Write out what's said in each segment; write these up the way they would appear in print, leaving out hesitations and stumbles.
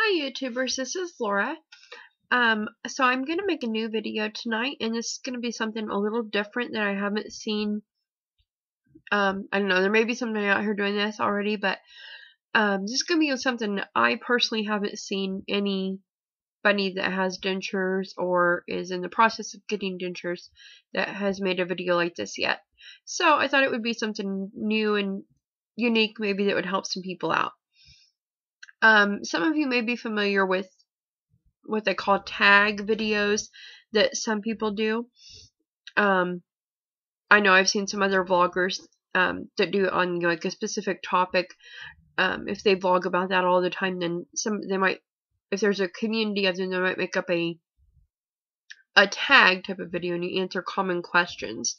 Hi YouTubers, this is Laura. So I'm going to make a new video tonight, and this is going to be something a little different that I haven't seen. I don't know, there may be somebody out here doing this already, but this is going to be something that I personally haven't seen anybody that has dentures or is in the process of getting dentures that has made a video like this yet. So I thought it would be something new and unique, maybe that would help some people out. Some of you may be familiar with what they call tag videos that some people do. I know I've seen some other vloggers that do it on like a specific topic. If they vlog about that all the time, then they might, if there's a community of them, they might make up a tag type of video and you answer common questions.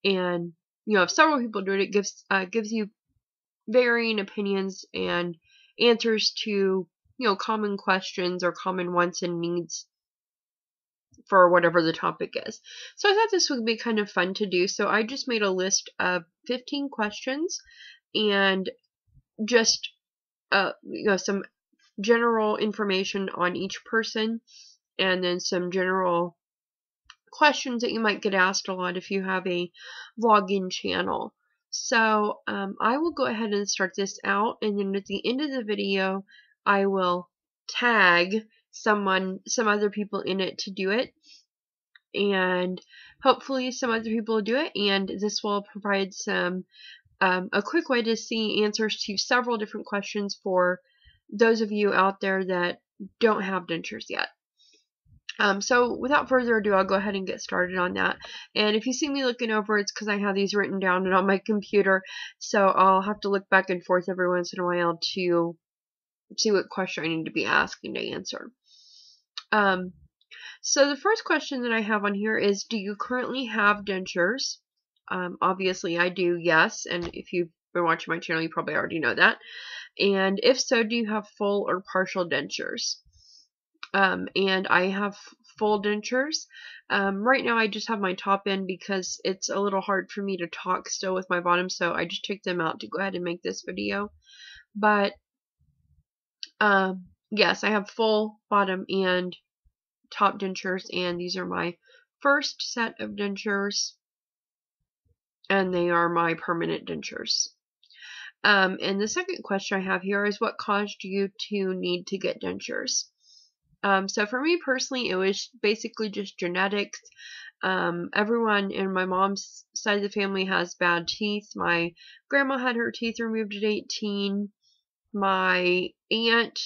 And if several people do it, it gives you varying opinions and answers to common questions or common wants and needs for whatever the topic is. So I thought this would be kind of fun to do. So I just made a list of 15 questions and just some general information on each person, and then some general questions that you might get asked a lot if you have a vlogging channel. So I will go ahead and start this out, and then at the end of the video I will tag some other people in it to do it, and hopefully some other people will do it, and this will provide some a quick way to see answers to several different questions for those of you out there that don't have dentures yet. So without further ado, I'll go ahead and get started on that. And if you see me looking over, it's because I have these written down and on my computer, so I'll have to look back and forth every once in a while to see what question I need to be asking to answer. So the first question that I have on here is, do you currently have dentures? Obviously I do, yes, and if you've been watching my channel, you probably already know that. And if so, do you have full or partial dentures? And I have full dentures. Right now I just have my top in because it's a little hard for me to talk still with my bottom, so I just took them out to go ahead and make this video. But yes, I have full bottom and top dentures, and these are my first set of dentures, and they are my permanent dentures. And the second question I have here is, what caused you to need to get dentures? So for me personally, it was basically just genetics. Everyone in my mom's side of the family has bad teeth. My grandma had her teeth removed at 18. My aunt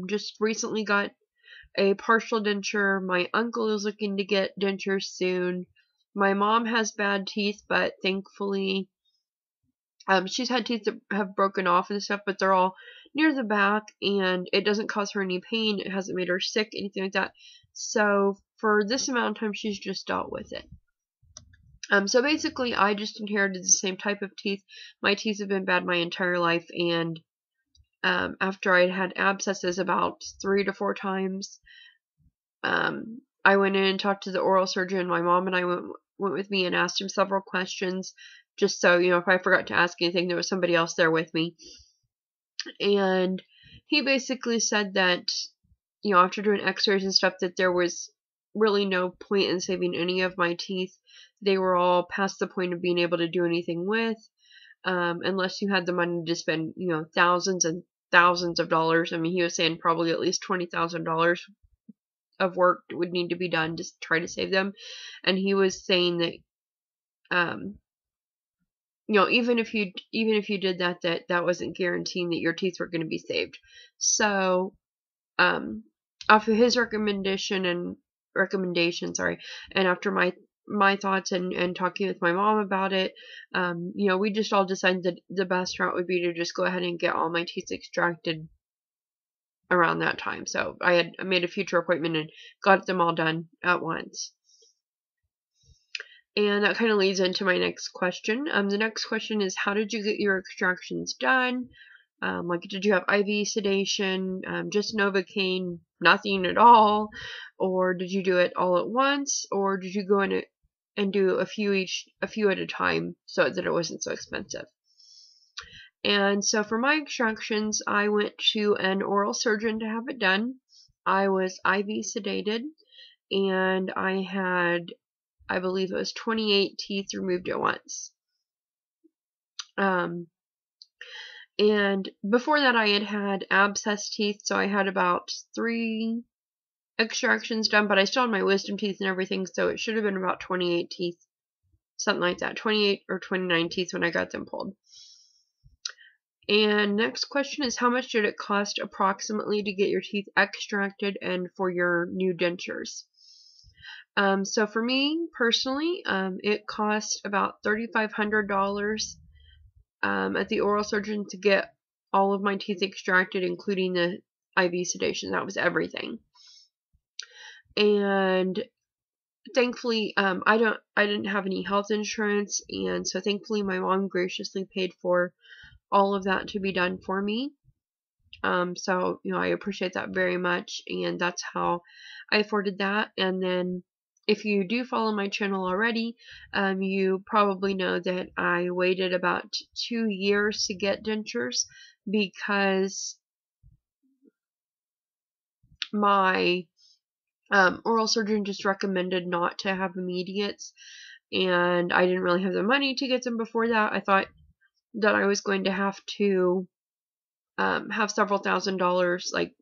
just recently got a partial denture. My uncle is looking to get dentures soon. My mom has bad teeth, but thankfully she's had teeth that have broken off and stuff, but they're all near the back, and it doesn't cause her any pain. It hasn't made her sick, anything like that. So for this amount of time, she's just dealt with it. So basically, I just inherited the same type of teeth. My teeth have been bad my entire life, and after I had abscesses about 3 to 4 times, I went in and talked to the oral surgeon. My mom and I went with me and asked him several questions, just so, if I forgot to ask anything, there was somebody else there with me. And he basically said that, after doing x-rays and stuff, that there was really no point in saving any of my teeth. They were all past the point of being able to do anything with, unless you had the money to spend, thousands and thousands of dollars. I mean, he was saying probably at least $20,000 of work would need to be done to try to save them. And he was saying that, even if you did that wasn't guaranteeing that your teeth were going to be saved. So, off of his recommendation, and after my thoughts and talking with my mom about it, we just all decided that the best route would be to just go ahead and get all my teeth extracted around that time. So I made a future appointment and got them all done at once. And that kind of leads into my next question. The next question is, how did you get your extractions done? Did you have IV sedation, just Novacaine, nothing at all? Or did you do it all at once? Or did you go in and do a few at a time so that it wasn't so expensive? And so for my extractions, I went to an oral surgeon to have it done. I was IV sedated, and I had, I believe it was 28 teeth removed at once. And before that I had abscess teeth, so I had about 3 extractions done, but I still had my wisdom teeth and everything, so it should have been about 28 teeth, something like that, 28 or 29 teeth when I got them pulled. And next question is, how much did it cost approximately to get your teeth extracted and for your new dentures? So for me personally, it cost about $3,500 at the oral surgeon to get all of my teeth extracted, including the IV sedation. That was everything. And thankfully, I didn't have any health insurance, and so thankfully my mom graciously paid for all of that to be done for me. So, I appreciate that very much, and that's how I afforded that. And then if you do follow my channel already, you probably know that I waited about 2 years to get dentures because my oral surgeon just recommended not to have immediates, and I didn't really have the money to get them before that. I thought that I was going to have to have several $1,000s. Like,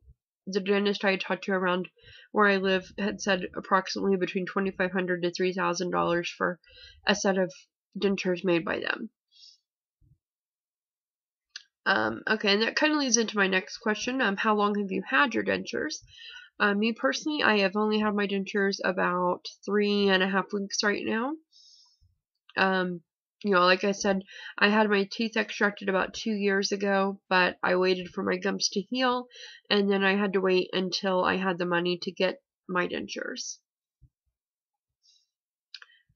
the dentist I had talked to around where I live had said approximately between $2,500 to $3,000 for a set of dentures made by them. Okay, and that kind of leads into my next question. How long have you had your dentures? Me personally, I have only had my dentures about 3.5 weeks right now. Like I said, I had my teeth extracted about 2 years ago, but I waited for my gums to heal, and then I had to wait until I had the money to get my dentures.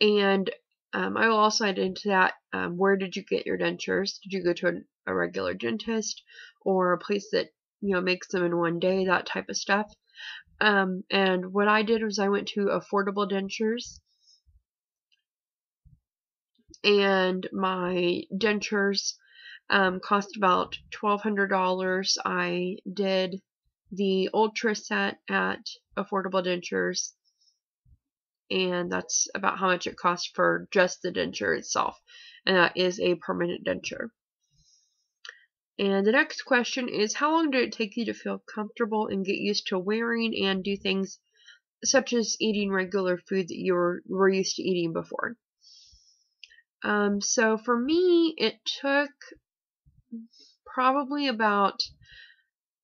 And I will also add into that, where did you get your dentures? Did you go to a regular dentist or a place that, makes them in one day, that type of stuff? And what I did was I went to Affordable Dentures, and my dentures cost about $1,200. I did the Ultra set at Affordable Dentures, and that's about how much it cost for just the denture itself, and that is a permanent denture. And the next question is, how long did it take you to feel comfortable and get used to wearing and do things such as eating regular food that you were used to eating before? So for me, it took probably about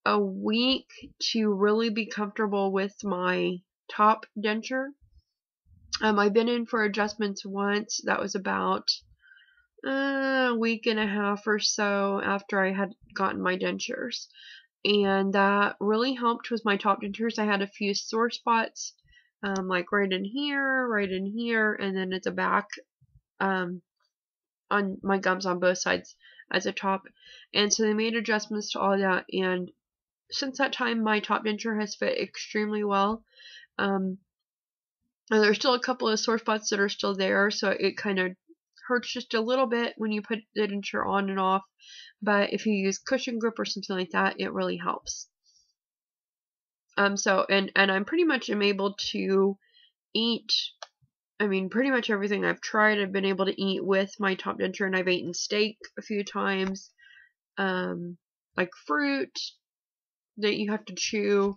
a week to really be comfortable with my top denture. I've been in for adjustments once. That was about a week and a half or so after I had gotten my dentures, and that really helped with my top dentures. I had a few sore spots, like right in here, and then at the back, on my gums on both sides as a top, and so they made adjustments to all that, and since that time my top denture has fit extremely well. And there's still a couple of sore spots that are still there, so it kind of hurts just a little bit when you put the denture on and off, but if you use cushion grip or something like that, it really helps. So I'm pretty much am able to eat, pretty much everything I've tried, I've been able to eat with my top denture, and I've eaten steak a few times, like fruit that you have to chew.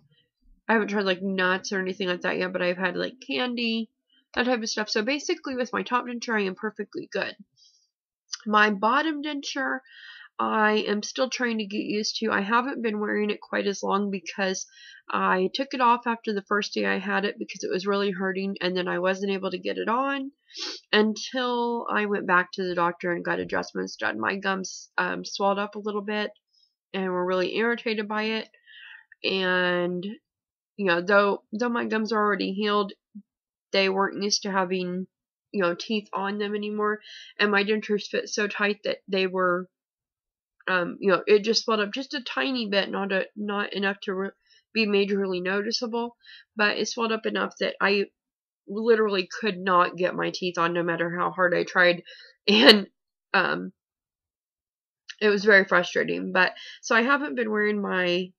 I haven't tried like nuts or anything like that yet, but I've had like candy, that type of stuff. So basically with my top denture, I am perfectly good. My bottom denture, I am still trying to get used to. I haven't been wearing it quite as long because I took it off after the first day I had it because it was really hurting, and then I wasn't able to get it on until I went back to the doctor and got adjustments done. My gums swelled up a little bit and were really irritated by it, and though my gums are already healed, they weren't used to having teeth on them anymore, and my dentures fit so tight that they were it just swelled up just a tiny bit, not enough to be majorly noticeable, but it swelled up enough that I literally could not get my teeth on no matter how hard I tried. And it was very frustrating. But so I haven't been wearing my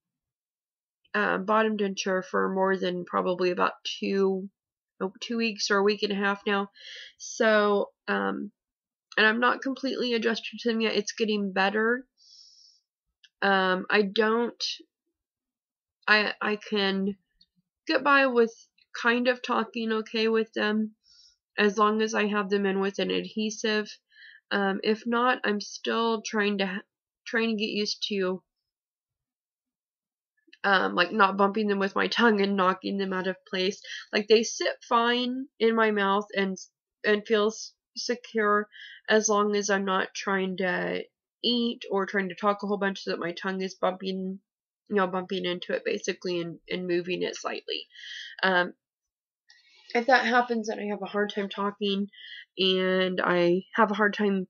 bottom denture for more than probably about 2 weeks or a week and a half now. So, and I'm not completely adjusted to them yet. It's getting better. I can get by with kind of talking okay with them as long as I have them in with an adhesive. If not, I'm still trying to get used to like not bumping them with my tongue and knocking them out of place. Like they sit fine in my mouth and feels secure as long as I'm not trying to eat or trying to talk a whole bunch so that my tongue is bumping into it basically and moving it slightly. If that happens, then I have a hard time talking and I have a hard time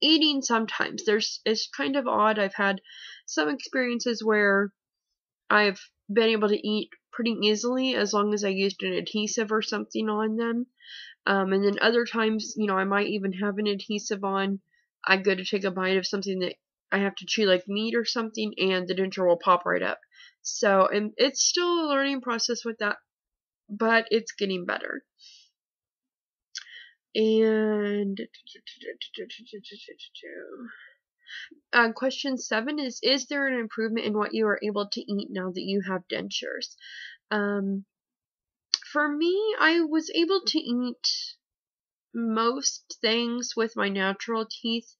eating sometimes. It's kind of odd. I've had some experiences where I've been able to eat pretty easily as long as I used an adhesive or something on them. And then other times, I might even have an adhesive on. I go to take a bite of something that I have to chew like meat or something, and the denture will pop right up. So, and it's still a learning process with that, but it's getting better. And question 7 is there an improvement in what you are able to eat now that you have dentures? For me, I was able to eat most things with my natural teeth.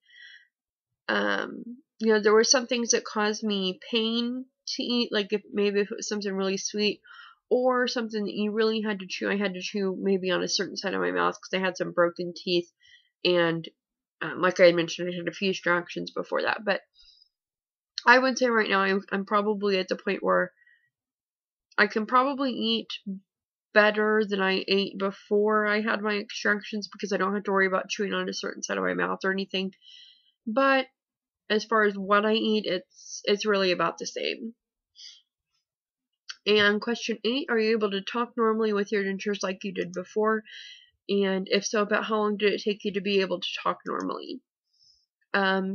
There were some things that caused me pain to eat, like if it was something really sweet or something that you really had to chew. I had to chew maybe on a certain side of my mouth because I had some broken teeth, and like I mentioned, I had a few extractions before that. But I would say right now I'm probably at the point where I can probably eat better than I ate before I had my extractions because I don't have to worry about chewing on a certain side of my mouth or anything. But as far as what I eat, it's really about the same. And question 8, are you able to talk normally with your dentures like you did before? And if so, about how long did it take you to be able to talk normally?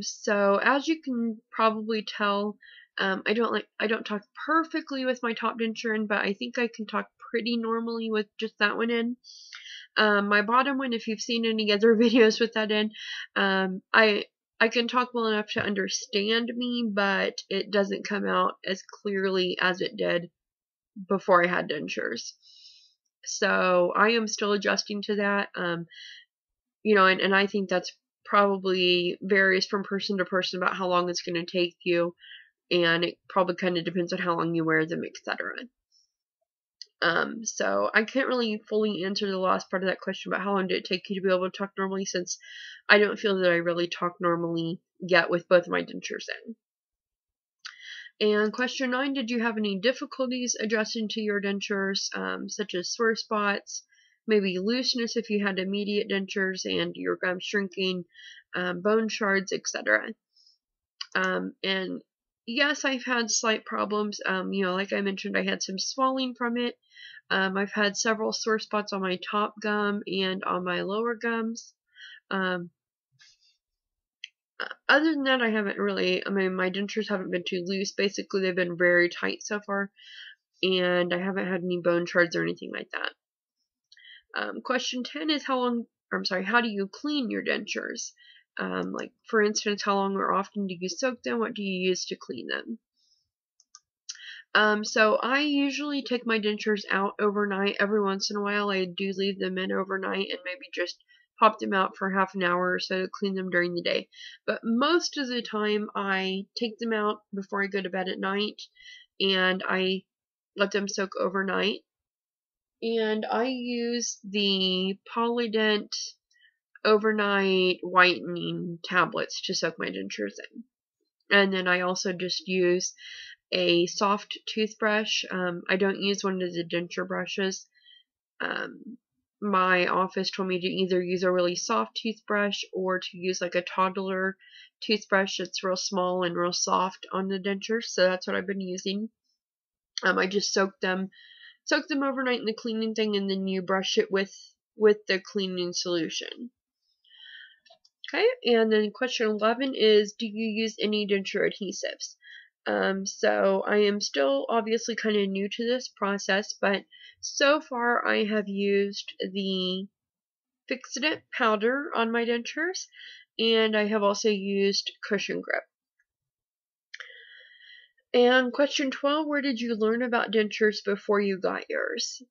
So as you can probably tell, I don't talk perfectly with my top denture in, but I think I can talk pretty normally with just that one in. My bottom one, if you've seen any other videos with that in, I can talk well enough to understand me, but it doesn't come out as clearly as it did before I had dentures. So I am still adjusting to that. And I think that's probably varies from person to person about how long it's going to take you, and it probably kind of depends on how long you wear them, etc. So I can't really fully answer the last part of that question about how long did it take you to be able to talk normally, since I don't feel that I really talk normally yet with both of my dentures in. And question 9, did you have any difficulties adjusting to your dentures, such as sore spots, maybe looseness if you had immediate dentures and your gums shrinking, bone shards, etc.? And yes, I've had slight problems. Like I mentioned, I had some swelling from it. I've had several sore spots on my top gum and on my lower gums. Other than that, my dentures haven't been too loose. Basically, they've been very tight so far, and I haven't had any bone shards or anything like that. Question 10 is how do you clean your dentures? Like, for instance, how long or often do you soak them? What do you use to clean them? So I usually take my dentures out overnight. Every once in a while, I do leave them in overnight and maybe just pop them out for half an hour or so to clean them during the day. But most of the time, I take them out before I go to bed at night, and I let them soak overnight. And I use the Polydent overnight whitening tablets to soak my dentures in. And then I also just use a soft toothbrush. I don't use one of the denture brushes. My office told me to either use a really soft toothbrush or to use like a toddler toothbrush that's real small and real soft on the dentures. So that's what I've been using. I just soak them overnight in the cleaning thing, and then you brush it with the cleaning solution. Okay, and then question 11 is, do you use any denture adhesives? So I am still obviously kind of new to this process, but so far I have used the Fix-It powder on my dentures, and I have also used Cushion Grip. And question 12, where did you learn about dentures before you got yours?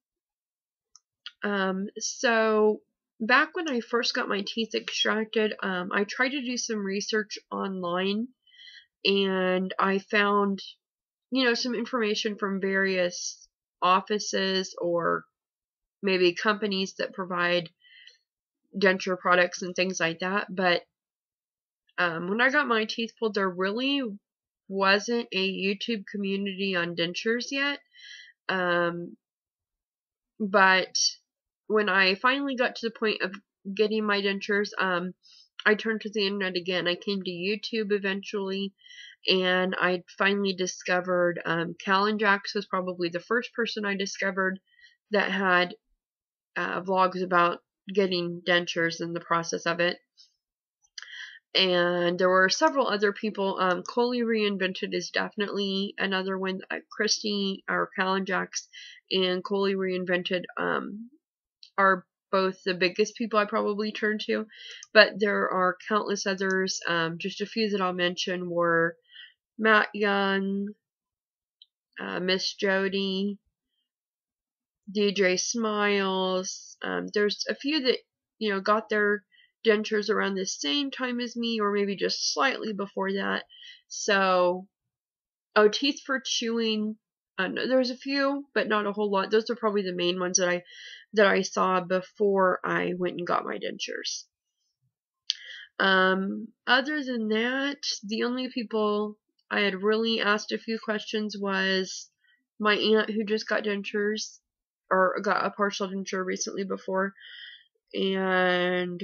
So back when I first got my teeth extracted, I tried to do some research online, and I found, some information from various offices or maybe companies that provide denture products and things like that. But when I got my teeth pulled, there really wasn't a YouTube community on dentures yet. But when I finally got to the point of getting my dentures, I turned to the internet again. I came to YouTube eventually, and I finally discovered Callan Jax was probably the first person I discovered that had vlogs about getting dentures and the process of it. And there were several other people. Coley Reinvented is definitely another one. Christy, or Callan Jax, and Coley Reinvented are both the biggest people I probably turn to, but there are countless others. Just a few that I'll mention were Matt Young, Miss Jody, DJ Smiles. There's a few that, got their dentures around the same time as me, or maybe just slightly before that. So, Teeth for Chewing. There's a few, but not a whole lot. Those are probably the main ones that I saw before I went and got my dentures. Other than that, the only people I had really asked a few questions was my aunt, who just got dentures, or got a partial denture recently before, and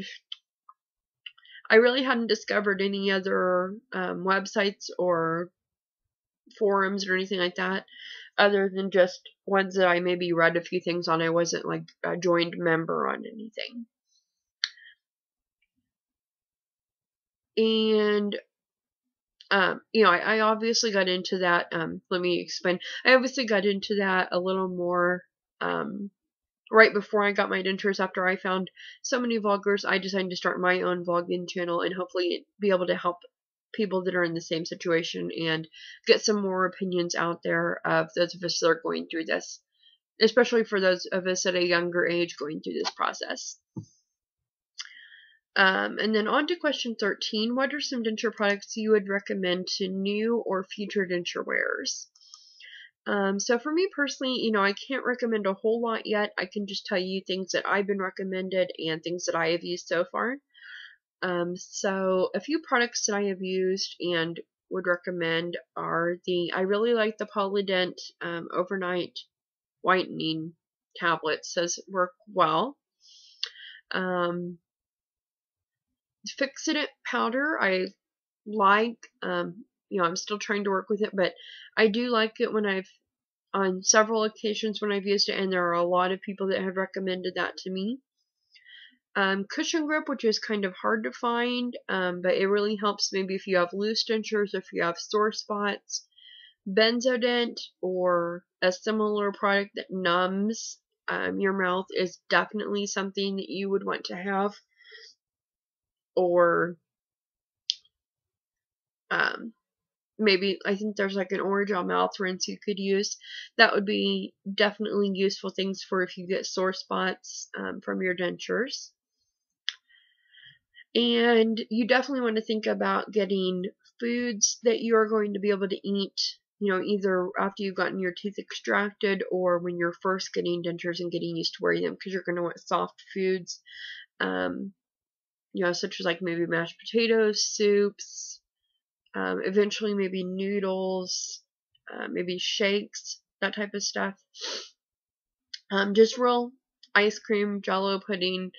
I really hadn't discovered any other websites or forums or anything like that, other than just ones that I maybe read a few things on. I wasn't like a joined member on anything. And I obviously got into that. Let me explain. I obviously got into that a little more right before I got my dentures. After I found so many vloggers, I decided to start my own vlogging channel and hopefully be able to help people that are in the same situation and get some more opinions out there of those of us that are going through this, especially for those of us at a younger age going through this process. And then on to question 13. What are some denture products you would recommend to new or future denture wearers? So for me personally, I can't recommend a whole lot yet. I can just tell you things that I've been recommended and things that I have used so far. So a few products that I have used and would recommend are I really like the Polydent overnight whitening tablets. Says work well. Fix-It powder I like. I'm still trying to work with it, but I do like it on several occasions when I've used it, and there are a lot of people that have recommended that to me. Cushion Grip, which is kind of hard to find, but it really helps maybe if you have loose dentures, if you have sore spots. Benzodent, or a similar product that numbs your mouth, is definitely something that you would want to have. Or maybe I think there's like an Orajel mouth rinse you could use. That would be definitely useful things for if you get sore spots from your dentures. And you definitely want to think about getting foods that you are going to be able to eat, either after you've gotten your teeth extracted or when you're first getting dentures and getting used to wearing them, because you're going to want soft foods, such as like maybe mashed potatoes, soups, eventually maybe noodles, maybe shakes, that type of stuff. Just real ice cream, Jell-O pudding,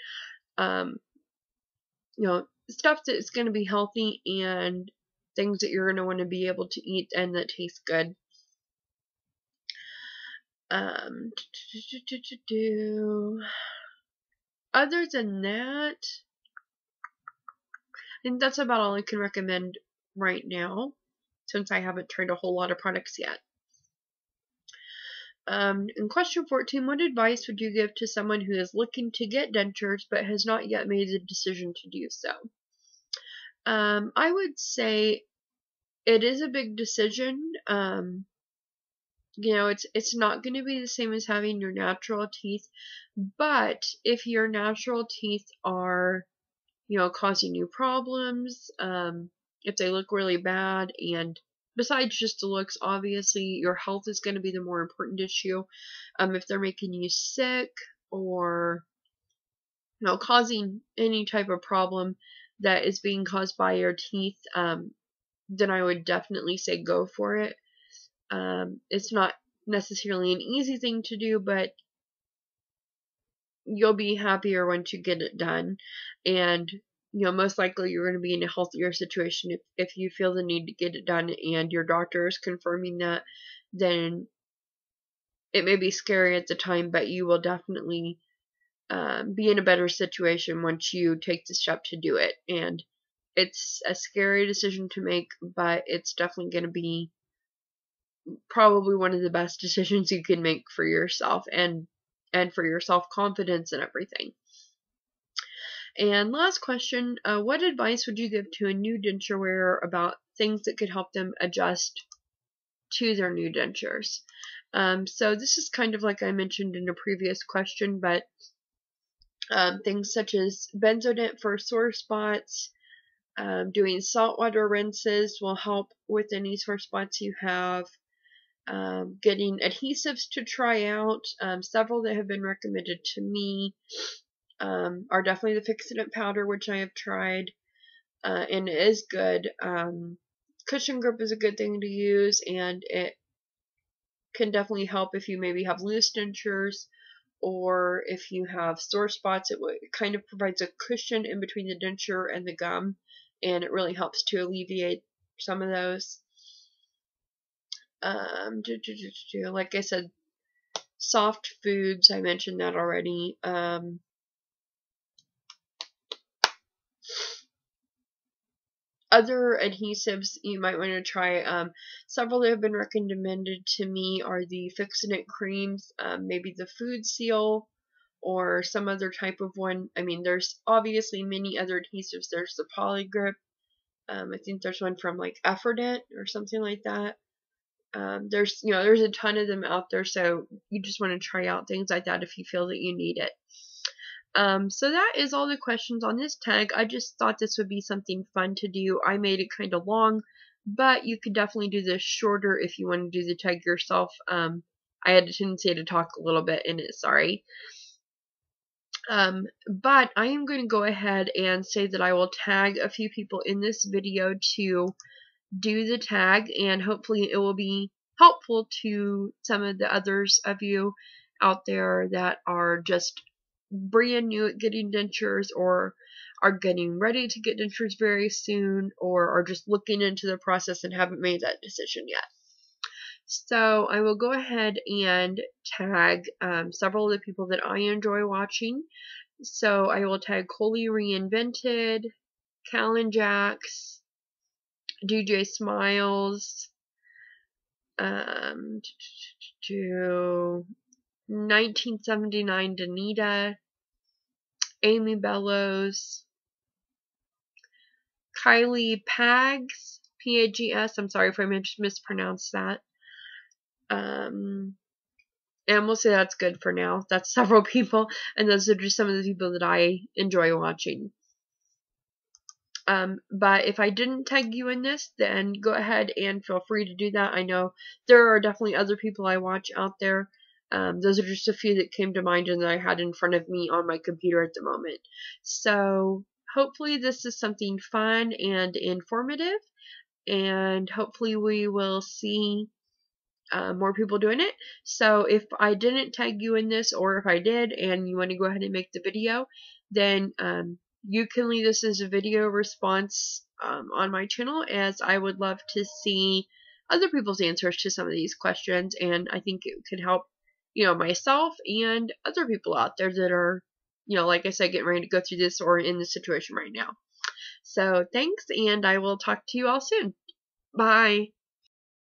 stuff that's going to be healthy and things that you're going to want to be able to eat and that taste good. Other than that, think that's about all I can recommend right now, since I haven't tried a whole lot of products yet. In question 14, what advice would you give to someone who is looking to get dentures but has not yet made the decision to do so? I would say it is a big decision. You know, it's not going to be the same as having your natural teeth, but if your natural teeth are, you know, causing you problems, if they look really bad, and besides just the looks, obviously your health is going to be the more important issue. If they're making you sick, or, you know, causing any type of problem that is being caused by your teeth, then I would definitely say go for it. It's not necessarily an easy thing to do, but you'll be happier once you get it done. And, you know, most likely you're going to be in a healthier situation if you feel the need to get it done and your doctor is confirming that. Then it may be scary at the time, but you will definitely be in a better situation once you take the step to do it. And it's a scary decision to make, but it's definitely going to be probably one of the best decisions you can make for yourself and for your self-confidence and everything. And last question, what advice would you give to a new denture wearer about things that could help them adjust to their new dentures? So this is kind of like I mentioned in a previous question, but things such as Benzodent for sore spots, doing saltwater rinses will help with any sore spots you have. Getting adhesives to try out. Several that have been recommended to me are definitely the Fix-It powder, which I have tried, and it is good. Cushion grip is a good thing to use, and it can definitely help if you maybe have loose dentures, or if you have sore spots. It kind of provides a cushion in between the denture and the gum, and it really helps to alleviate some of those. Like I said, soft foods, I mentioned that already. Other adhesives you might want to try, several that have been recommended to me are the Fix-It creams, maybe the Food Seal, or some other type of one. I mean, there's obviously many other adhesives. There's the Polygrip. I think there's one from like Effordent or something like that. There's a ton of them out there, so you just want to try out things like that if you feel that you need it. So that is all the questions on this tag. I just thought this would be something fun to do. I made it kind of long, but you could definitely do this shorter if you want to do the tag yourself. I had a tendency to talk a little bit in it, sorry. But I am going to go ahead and say that I will tag a few people in this video to do the tag, and hopefully it will be helpful to some of the others of you out there that are just brand new at getting dentures, or are getting ready to get dentures very soon, or are just looking into the process and haven't made that decision yet. So I will go ahead and tag several of the people that I enjoy watching. So I will tag Coley Reinvented, Callan Jax, DJ Smiles, to 1979 Danita, Amy Bellows, Kylie Pags, P-A-G-S, I'm sorry if I mispronounced that. And we'll say that's good for now. That's several people, and those are just some of the people that I enjoy watching. But if I didn't tag you in this, then go ahead and feel free to do that. I know there are definitely other people I watch out there. Those are just a few that came to mind and that I had in front of me on my computer at the moment. So hopefully this is something fun and informative, and hopefully we will see more people doing it. So if I didn't tag you in this, or if I did and you want to go ahead and make the video, then you can leave this as a video response on my channel, as I would love to see other people's answers to some of these questions, and I think it could help, myself and other people out there that are, like I said, getting ready to go through this or in this situation right now. So thanks, and I will talk to you all soon. Bye.